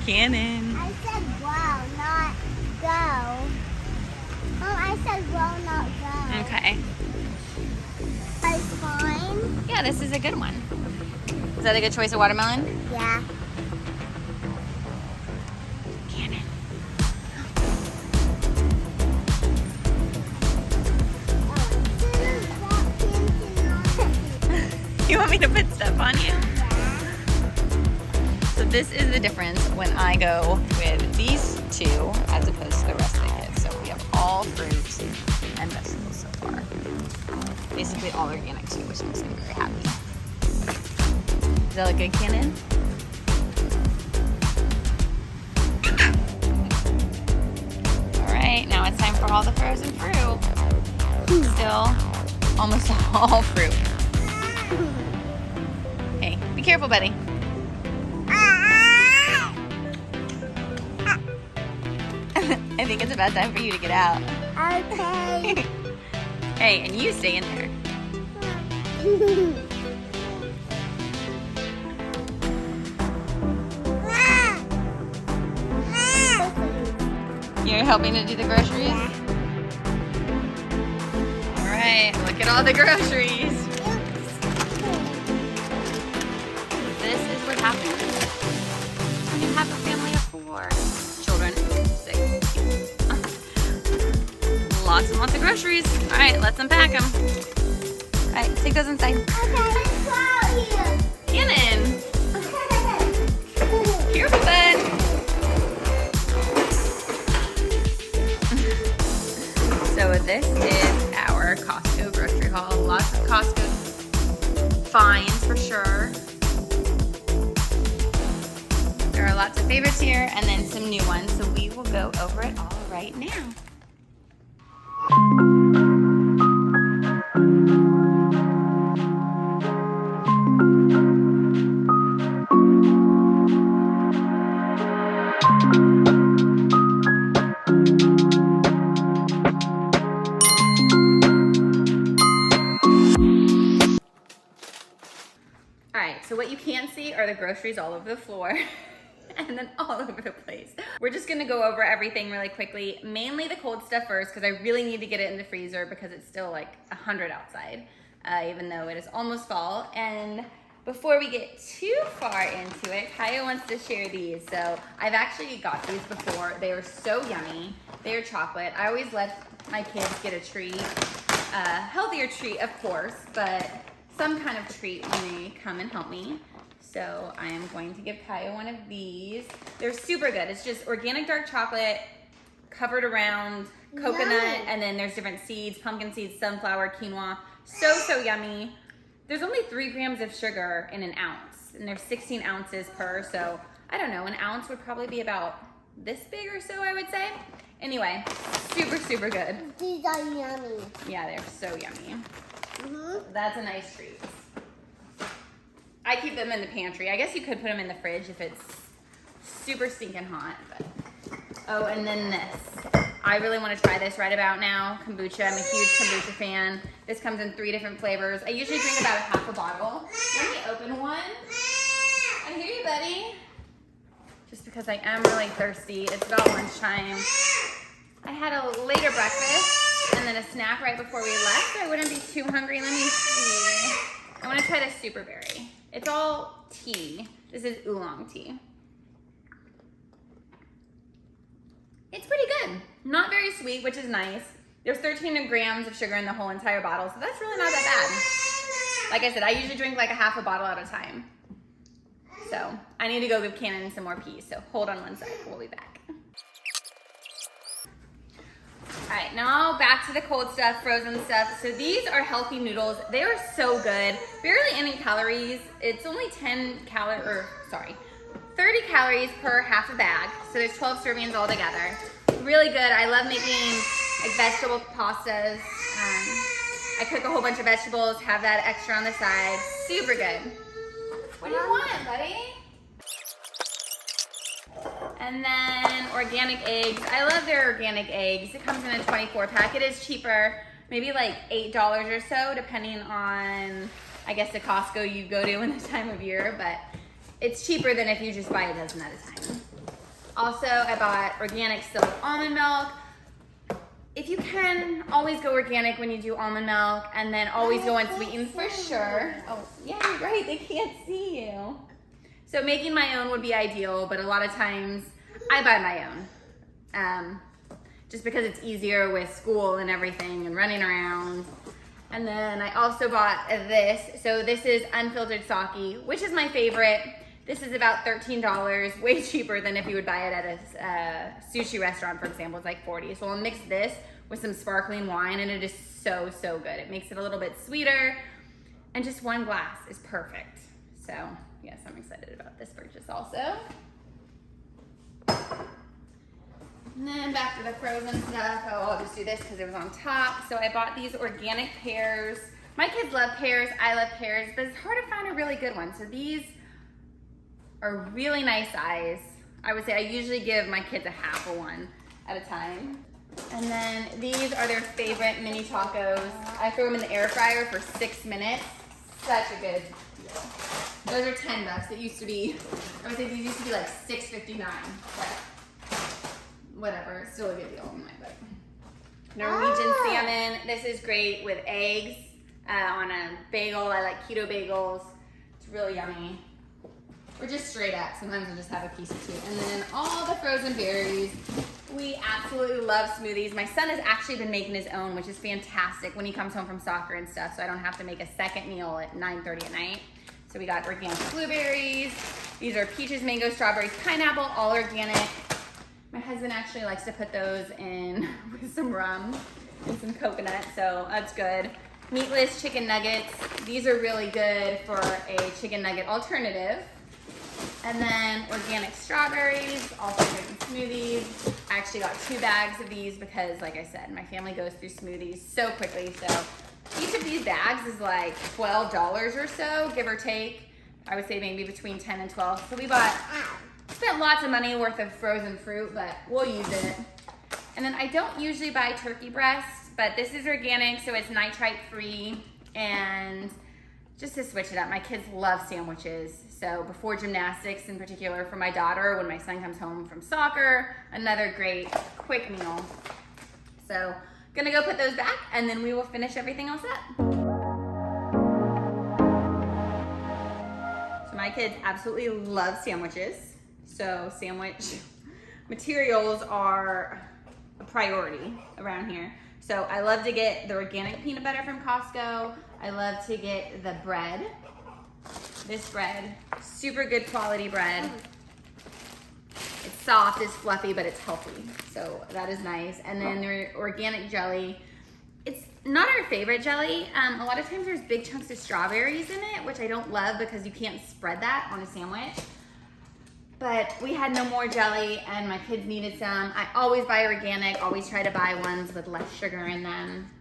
Cannon. I said wow, not go. Oh, I said wow, not go. Okay. Are fine? Yeah, this is a good one. Is that a good choice of watermelon? Yeah. Cannon. You want me to put stuff on you? So this is the difference when I go with these two as opposed to the rest of the kids. So we have all fruits and vegetables so far. Basically all organic too, which makes me very happy. Does that look good, Cannon? All right, now it's time for all the frozen fruit. Still almost all fruit. Hey, be careful, buddy. I think it's about time for you to get out. Okay. Hey, and you stay in there. You're helping to do the groceries? All right, look at all the groceries. This is what happens when you have a family of 4 children. 6. Lots and lots of groceries. All right, let's unpack them. All right, take those inside. Okay, Cannon, careful, bud. So this is our Costco grocery haul. Lots of Costco finds for sure. There are lots of favorites here and then some new ones. So we will go over it all right now. So what you can't see are the groceries all over the floor and then all over the place. We're just gonna go over everything really quickly, mainly the cold stuff first because I really need to get it in the freezer because it's still like 100 outside, even though it is almost fall. And before we get too far into it, Kaya wants to share these. So I've actually got these before. They are so yummy. They are chocolate. I always let my kids get a treat, healthier treat of course, but some kind of treat when they come and help me. So I am going to give Kaya one of these. They're super good. It's just organic dark chocolate covered around coconut, and then there's different seeds, pumpkin seeds, sunflower, quinoa. So yummy. There's only 3 grams of sugar in an ounce, and there's 16 ounces per, so I don't know, an ounce would probably be about this big or so, I would say. Anyway, super good. These are yummy. Yeah, they're so yummy. That's a nice treat. I keep them in the pantry. I guess you could put them in the fridge if it's super stinking hot. But. Oh, and then this. I really want to try this right about now. Kombucha. I'm a huge kombucha fan. This comes in 3 different flavors. I usually drink about half a bottle. Let me open one. I hear you, buddy. Just because I am really thirsty. It's about lunchtime. I had a later breakfast and then a snack right before we left, so I wouldn't be too hungry. Let me see. I want to try this super berry. It's all tea. This is oolong tea. It's pretty good. Not very sweet, which is nice. There's 13 grams of sugar in the whole entire bottle, so that's really not that bad. Like I said, I usually drink like a half a bottle at a time. So I need to go give Cannon some more peas, so hold on one sec. We'll be back. All right, now back to the cold stuff, frozen stuff. So these are healthy noodles. They are so good. Barely any calories. It's only 30 calories per half a bag. So there's 12 servings all together. Really good. I love making like vegetable pastas. I cook a whole bunch of vegetables, have that extra on the side. Super good. What do you want, buddy? And then organic eggs. I love their organic eggs. It comes in a 24 pack. It is cheaper, maybe like $8 or so, depending on, I guess, the Costco you go to in the time of year, but it's cheaper than if you just buy a dozen at a time. Also, I bought organic silk almond milk. If you can, always go organic when you do almond milk, and then always go unsweetened for sure. Oh, yeah, you're right, they can't see you. So making my own would be ideal, but a lot of times I buy my own. Just because it's easier with school and everything and running around. And then I also bought this. So this is unfiltered sake, which is my favorite. This is about $13, way cheaper than if you would buy it at a sushi restaurant, for example. It's like $40. So I'll mix this with some sparkling wine, and it is so, so good. It makes it a little bit sweeter, and just one glass is perfect. So yes, I'm excited about this purchase also. And then back to the frozen stuff. Oh, I'll just do this because it was on top. So I bought these organic pears. My kids love pears, I love pears, but it's hard to find a really good one. So these are really nice size. I would say I usually give my kids a half of one at a time. And then these are their favorite mini tacos. I throw them in the air fryer for 6 minutes. Such a good deal. Those are $10. It used to be, I would say these used to be like $6.59, but whatever, it's still a good deal in my book. Norwegian salmon. This is great with eggs on a bagel. I like keto bagels. It's really yummy. Or just straight up. Sometimes I'll just have a piece or two. And then all the frozen berries. We absolutely love smoothies. My son has actually been making his own, which is fantastic when he comes home from soccer and stuff, so I don't have to make a second meal at 9:30 at night. So we got organic blueberries. These are peaches, mango, strawberries, pineapple, all organic. My husband actually likes to put those in with some rum and some coconut, so that's good. Meatless chicken nuggets. These are really good for a chicken nugget alternative. And then organic strawberries, also good in smoothies. I actually got 2 bags of these because, like I said, my family goes through smoothies so quickly. So each of these bags is like $12 or so, give or take. I would say maybe between 10 and 12. So we spent lots of money worth of frozen fruit, but we'll use it. And then I don't usually buy turkey breast, but this is organic, so it's nitrite free. And just to switch it up, my kids love sandwiches. So before gymnastics, in particular for my daughter, when my son comes home from soccer, another great quick meal. So gonna go put those back, and then we will finish everything else up. So my kids absolutely love sandwiches. So sandwich materials are a priority around here. So I love to get the organic peanut butter from Costco. I love to get the bread. This bread, super good quality bread. It's soft, it's fluffy, but it's healthy. So that is nice. And then their organic jelly. It's not our favorite jelly. A lot of times there's big chunks of strawberries in it, which I don't love because you can't spread that on a sandwich. But we had no more jelly and my kids needed some. I always buy organic, always try to buy ones with less sugar in them.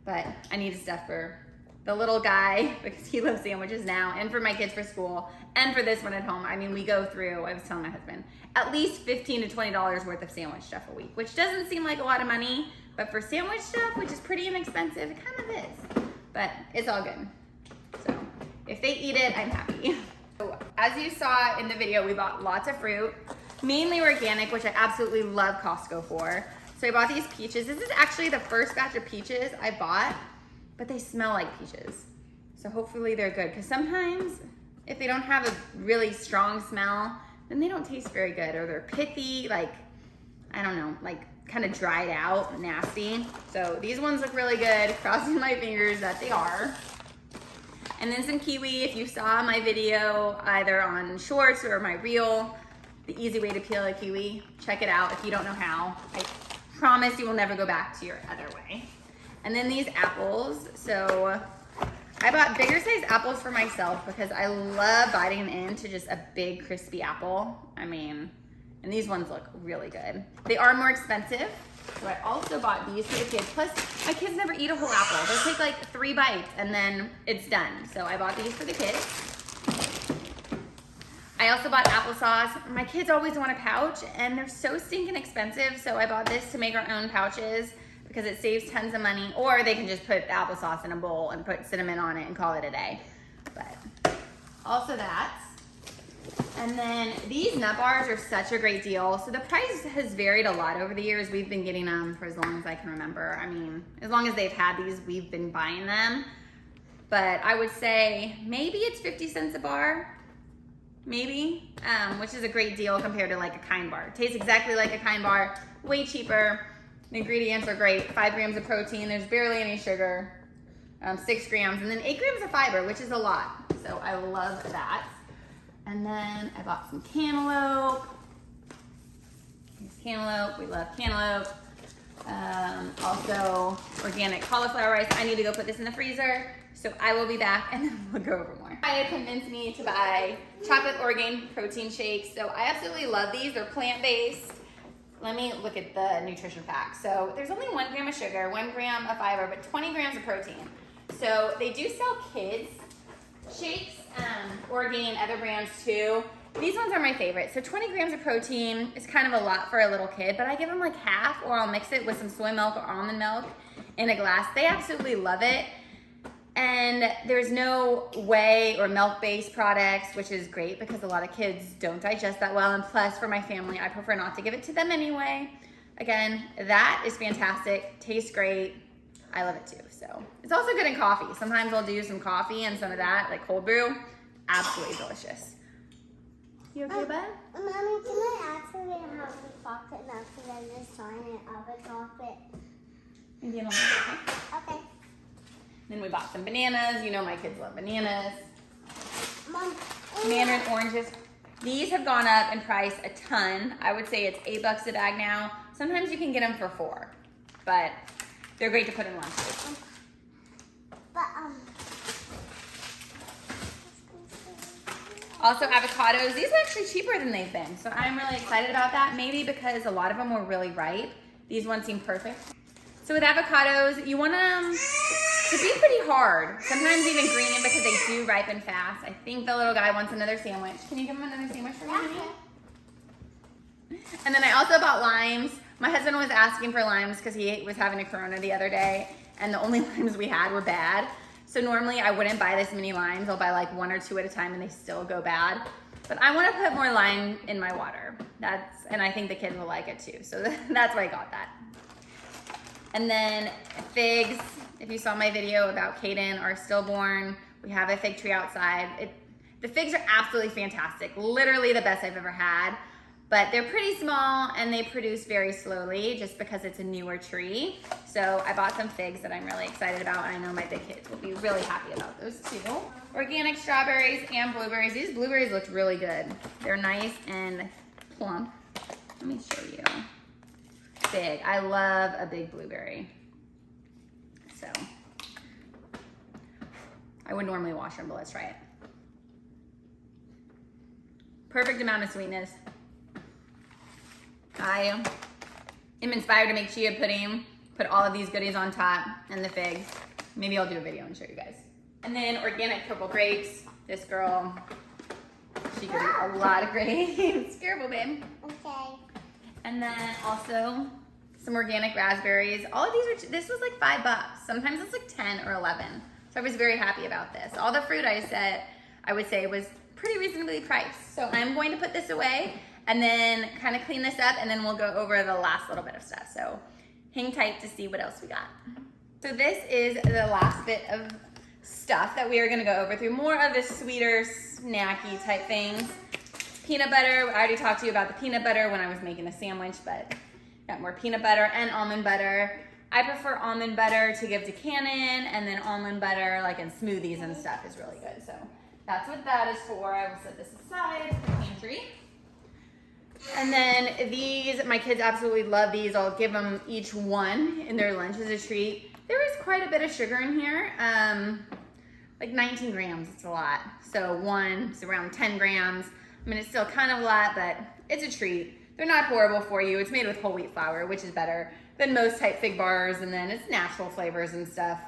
But I needed stuff for the little guy because he loves sandwiches now, and for my kids for school, and for this one at home. I mean, we go through, I was telling my husband, at least $15 to $20 worth of sandwich stuff a week, which doesn't seem like a lot of money, but for sandwich stuff, which is pretty inexpensive, it kind of is. But it's all good. So if they eat it, I'm happy. So as you saw in the video, we bought lots of fruit, mainly organic, which I absolutely love Costco for. So I bought these peaches. This is actually the first batch of peaches I bought, but they smell like peaches. So hopefully they're good, because sometimes if they don't have a really strong smell, then they don't taste very good, or they're pithy, like, I don't know, like kind of dried out, nasty. So these ones look really good, crossing my fingers that they are. And then some kiwi. If you saw my video either on shorts or my reel, the easy way to peel a kiwi, check it out if you don't know how. I promise you will never go back to your other way. And then these apples. So I bought bigger size apples for myself because I love biting into just a big crispy apple. I mean, and these ones look really good. They are more expensive. So I also bought these for the kids. Plus, my kids never eat a whole apple. They'll take like 3 bites and then it's done. So I bought these for the kids. I also bought applesauce. My kids always want a pouch and they're so stinking expensive. So I bought this to make our own pouches because it saves tons of money. Or they can just put applesauce in a bowl and put cinnamon on it and call it a day. But also that. And then these nut bars are such a great deal. So the price has varied a lot over the years. We've been getting them for as long as I can remember. I mean, as long as they've had these, we've been buying them. But I would say maybe it's 50 cents a bar, maybe, which is a great deal compared to like a Kind bar. It tastes exactly like a Kind bar, way cheaper. The ingredients are great. 5 grams of protein, there's barely any sugar, 6 grams, and then 8 grams of fiber, which is a lot. So I love that. And then I bought some cantaloupe. Here's cantaloupe, we love cantaloupe. Also organic cauliflower rice. I need to go put this in the freezer. So I will be back and then we'll go over more. It convinced me to buy chocolate Orgain protein shakes. So I absolutely love these. They're plant-based. Let me look at the nutrition facts. So there's only 1 gram of sugar, 1 gram of fiber, but 20 grams of protein. So they do sell kids shakes, Orgain, other brands too. These ones are my favorite. So 20 grams of protein is kind of a lot for a little kid, but I give them like half, or I'll mix it with some soy milk or almond milk in a glass. They absolutely love it. And there's no whey or milk-based products, which is great because a lot of kids don't digest that well. And plus, for my family, I prefer not to give it to them anyway. Again, that is fantastic. Tastes great. I love it too. So it's also good in coffee. Sometimes I'll do some coffee and some of that, like cold brew. Absolutely delicious. You okay, bud? Mommy, can I actually have the chocolate milk and then just sign it of a chocolate? Maybe in a little bit, okay? Okay. Then we bought some bananas. You know my kids love bananas. Mom, Mandarin oranges. These have gone up in price a ton. I would say it's $8 a bag now. Sometimes you can get them for $4, but they're great to put in lunches. But, Also avocados. These are actually cheaper than they've been, so I'm really excited about that. Maybe because a lot of them were really ripe. These ones seem perfect. So with avocados, you want them to be pretty hard. Sometimes even green because they do ripen fast. I think the little guy wants another sandwich. Can you give him another sandwich for me? okay. And then I also bought limes. My husband was asking for limes because he was having a Corona the other day, and the only limes we had were bad. So normally I wouldn't buy this many limes. I'll buy like 1 or 2 at a time and they still go bad. But I want to put more lime in my water. And I think the kids will like it too. So that's why I got that. And then figs. If you saw my video about Kaden, our stillborn, we have a fig tree outside. The figs are absolutely fantastic. Literally the best I've ever had. But they're pretty small and they produce very slowly just because it's a newer tree. So I bought some figs that I'm really excited about, and I know my big kids will be really happy about those too. Organic strawberries and blueberries. These blueberries look really good. They're nice and plump. Let me show you. Big. I love a big blueberry. So I would normally wash them, but let's try it. Perfect amount of sweetness. I am inspired to make chia pudding, put all of these goodies on top, and the figs. Maybe I'll do a video and show you guys. And then organic purple grapes. This girl, she could eat a lot of grapes. Careful, babe. Okay. And then also some organic raspberries. All of these are, this was like $5. Sometimes it's like 10 or 11. So I was very happy about this. All the fruit I would say was pretty reasonably priced. So I'm going to put this away and then kind of clean this up, and then we'll go over the last little bit of stuff. So hang tight to see what else we got. So this is the last bit of stuff that we are gonna go over through. More of the sweeter, snacky type things. Peanut butter, I already talked to you about the peanut butter when I was making the sandwich, but got more peanut butter and almond butter. I prefer almond butter to give to Cannon, and then almond butter like in smoothies and stuff is really good. So that's what that is for. I will set this aside for the pantry. And then these, my kids absolutely love these. I'll give them each one in their lunch as a treat. There is quite a bit of sugar in here, like 19 grams, it's a lot. So one is around 10 grams. I mean, it's still kind of a lot, but it's a treat. They're not horrible for you. It's made with whole wheat flour, which is better than most type fig bars, and then it's natural flavors and stuff.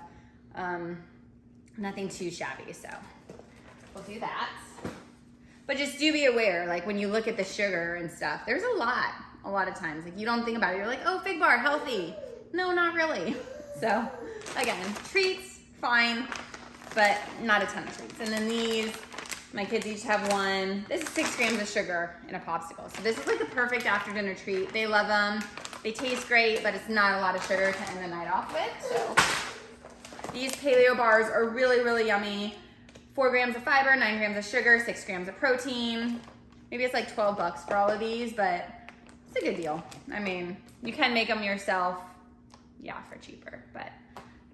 Nothing too shabby, so we'll do that. But just do be aware, like when you look at the sugar and stuff, there's a lot of times. Like you don't think about it, you're like, oh, fig bar, healthy. No, not really. So again, treats, fine, but not a ton of treats. And then these My kids each have one. This is 6 grams of sugar in a popsicle. So this is like the perfect after dinner treat. They love them. They taste great, but it's not a lot of sugar to end the night off with. So these paleo bars are really, really yummy. 4 grams of fiber, 9 grams of sugar, 6 grams of protein. Maybe it's like 12 bucks for all of these, but it's a good deal. I mean, you can make them yourself, yeah, for cheaper. But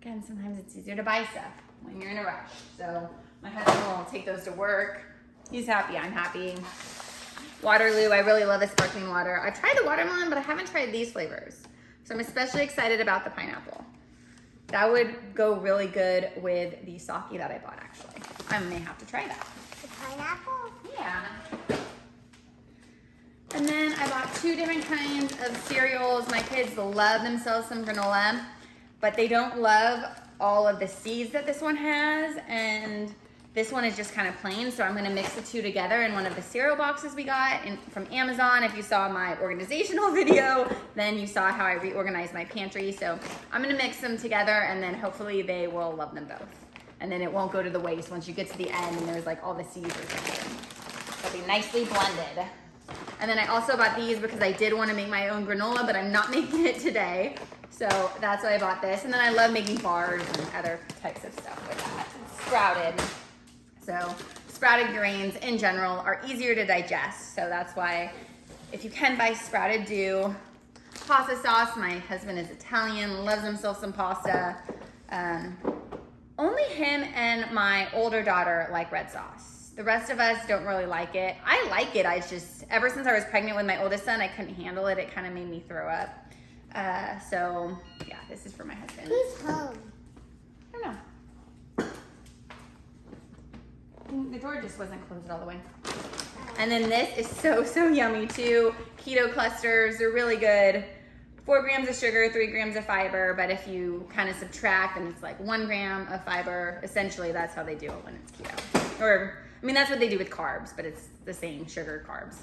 again, sometimes it's easier to buy stuff when you're in a rush. So my husband will take those to work. He's happy, I'm happy. Waterloo, I really love the sparkling water. I've tried the watermelon, but I haven't tried these flavors. So I'm especially excited about the pineapple. That would go really good with the sake that I bought, actually. I may have to try that. The pineapple? Yeah. And then I bought 2 different kinds of cereals. My kids love themselves some granola, but they don't love all of the seeds that this one has, and this one is just kind of plain, so I'm gonna mix the 2 together in one of the cereal boxes we got from Amazon. If you saw my organizational video, then you saw how I reorganized my pantry. So I'm gonna mix them together, and then hopefully they will love them both. And then it won't go to the waste once you get to the end and there's like all the seeds or something. They'll be nicely blended. And then I also bought these because I did want to make my own granola, but I'm not making it today. So that's why I bought this. And then I love making bars and other types of stuff with that. Sprouted. So sprouted grains in general are easier to digest. So that's why if you can buy sprouted, do. Pasta sauce. My husband is Italian, loves himself some pasta. Only him and my older daughter like red sauce. The rest of us don't really like it. I like it. I just, ever since I was pregnant with my oldest son, I couldn't handle it. It kind of made me throw up. So yeah, this is for my husband. Who's home? I don't know. The door just wasn't closed all the way. And then this is so yummy too. Keto clusters, they're really good. 4 grams of sugar, 3 grams of fiber, but if you kind of subtract, then it's like 1 gram of fiber. Essentially, that's how they do it when it's keto. Or, I mean, that's what they do with carbs, but it's the same sugar carbs.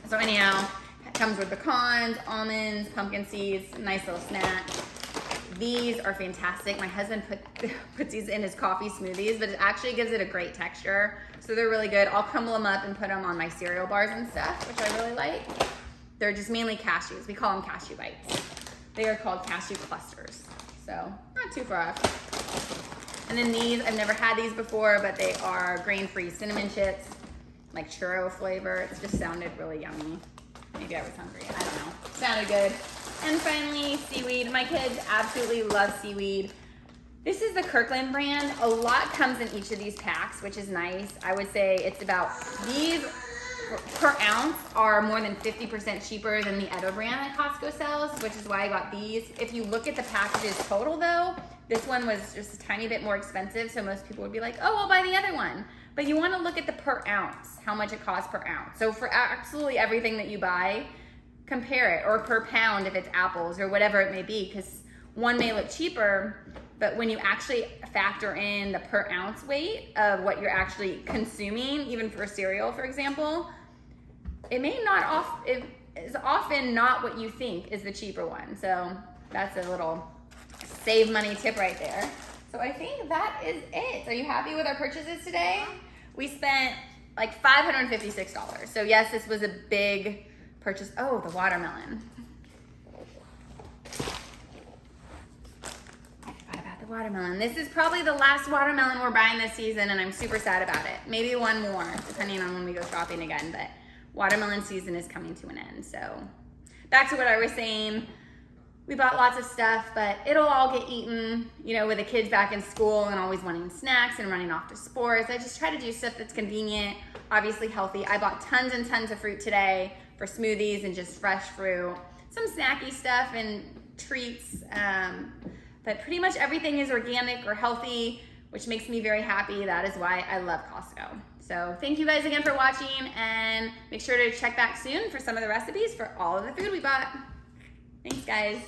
So anyhow, it comes with pecans, almonds, pumpkin seeds, nice little snack. These are fantastic. My husband puts these in his coffee smoothies, but it actually gives it a great texture. So they're really good. I'll crumble them up and put them on my cereal bars and stuff, which I really like. They're just mainly cashews. We call them cashew bites. They are called cashew clusters. So not too far off. And then these, I've never had these before, but they are grain-free cinnamon chips, like churro flavor. It just sounded really yummy. Maybe I was hungry, I don't know. Sounded good. And finally, seaweed. My kids absolutely love seaweed. This is the Kirkland brand. A lot comes in each of these packs, which is nice. I would say it's about, these per ounce are more than 50% cheaper than the other brand that Costco sells, which is why I got these. If you look at the packages total though, this one was just a tiny bit more expensive, so most people would be like, oh, I'll buy the other one. But you wanna look at the per ounce, how much it costs per ounce. So for absolutely everything that you buy, compare it, or per pound if it's apples or whatever it may be, because one may look cheaper, but when you actually factor in the per ounce weight of what you're actually consuming, even for cereal, for example, it may not it is often not what you think is the cheaper one. So that's a little save money tip right there. So I think that is it. Are you happy with our purchases today? We spent like $556. So yes, this was a big purchase. Oh, the watermelon. Watermelon. This is probably the last watermelon we're buying this season, and I'm super sad about it. Maybe one more, depending on when we go shopping again, but watermelon season is coming to an end. So back to what I was saying, we bought lots of stuff, but it'll all get eaten, you know, with the kids back in school and always wanting snacks and running off to sports. I just try to do stuff that's convenient, obviously healthy. I bought tons and tons of fruit today for smoothies and just fresh fruit, some snacky stuff and treats, but pretty much everything is organic or healthy, which makes me very happy. That is why I love Costco. So thank you guys again for watching, and make sure to check back soon for some of the recipes for all of the food we bought. Thanks, guys.